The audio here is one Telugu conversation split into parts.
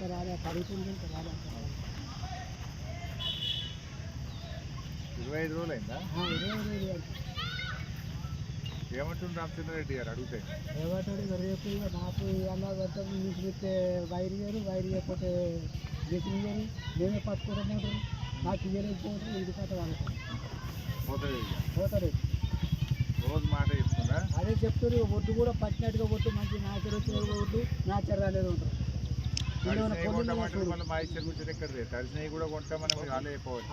ఇంకా రాలే పడుతుంది ఇంకా రాలే 25 రోజులు అయిందా? 25 రోజులు. ఏమంటుంది రామచంద్రారెడ్డి గారు అడిగితే? ఏమంటాడు రేపు ఇక నాకు అలా పడతాం మీకు చెప్తే వైర్ చేయకపోతే గెసిన్ చేయరు మేమే పట్టుకోవడం నాకు ఇయ్యలేకపోతే ఇది కథ వాళ్ళకి పోతారు. రోజు మాట చెప్తుందా? అదే చెప్తారు. ఒడ్డు కూడా పట్టినట్టుగా ఒడ్డు మంచి నాచర్ వచ్చిన ఒడ్డు నాచర్ అనేది ఉంటారు.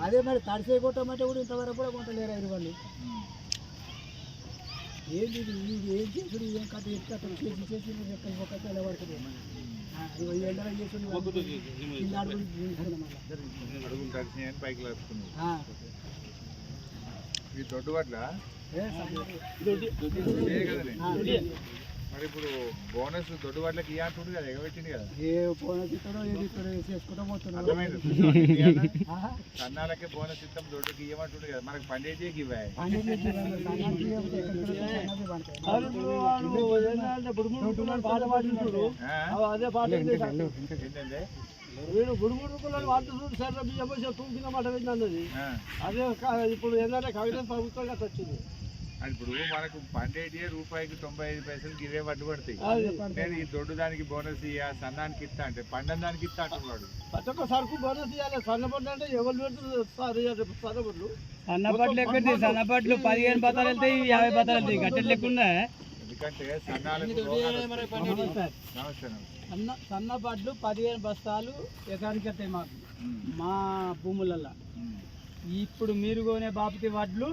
అదే మరి తడిసే కొట్టమంటే కూడా ఇంతవరకు కూడా కొంటలేరు ఐదు వాళ్ళు. ఏంటి ఇది ఏం చేసుడు ఏం కథ ఎక్కడ చేసి ఒక్క పడుతుంది ఎండగా చేసి పైకి లేపుతుంది. ఈ దొడ్డు వడ్ల మరి ఇప్పుడు బోనస్ దొడ్డు వాటికి ఇయ్య అంటుండే కదా, ఎగబెట్టింది కదా. ఏ బోనస్ ఇస్తాడో ఏది ఇస్తాడో చేసుకుంటూ పోతున్నాడు. సన్నాలకే బోనస్ ఇస్తాం దొడ్డుకి ఇవ్వమంటుండే కదా, మనకి పండేటికి ఇవ్వాలి. ఏంటంటే వీడు గుడుగుడు వాడుతున్నాడు సార్ తూకిన మాట అన్నది. అదే ఇప్పుడు ఏంటంటే కాంగ్రెస్ ప్రభుత్వం అట్లా వచ్చింది. ఇప్పుడు మనకు పండేటి రూపాయికి 95 పైసలకి ఇవే వడ్డు పడతాయి. నేను ఈ దొడ్డు దానికి బోనస్ ఇయ్యా, సన్నానికి ఇస్తా అంటే పండని దానికి ఇస్తా అంటున్నాడు. ప్రతి ఒక్క సరుకు బోనస్ ఇవ్వాలి. సన్నపడ్లు అంటే ఎవరు పెడుతున్నారు సన్నపడ్లు? సన్నపడ్లు ఎక్కడి సన్నపడ్లు 15 బత్తాలు వెళ్తాయి, 50 బత్తాలు వెళ్తాయి. గట్టెలు లేకుండా ఎందుకంటే సన్నాలకు సన్నపడ్లు 15 బస్తాలు ఎకరానికి వస్తాయి మాకు మా భూములలో. ఇప్పుడు మీరు కొనే బాపతి వడ్లు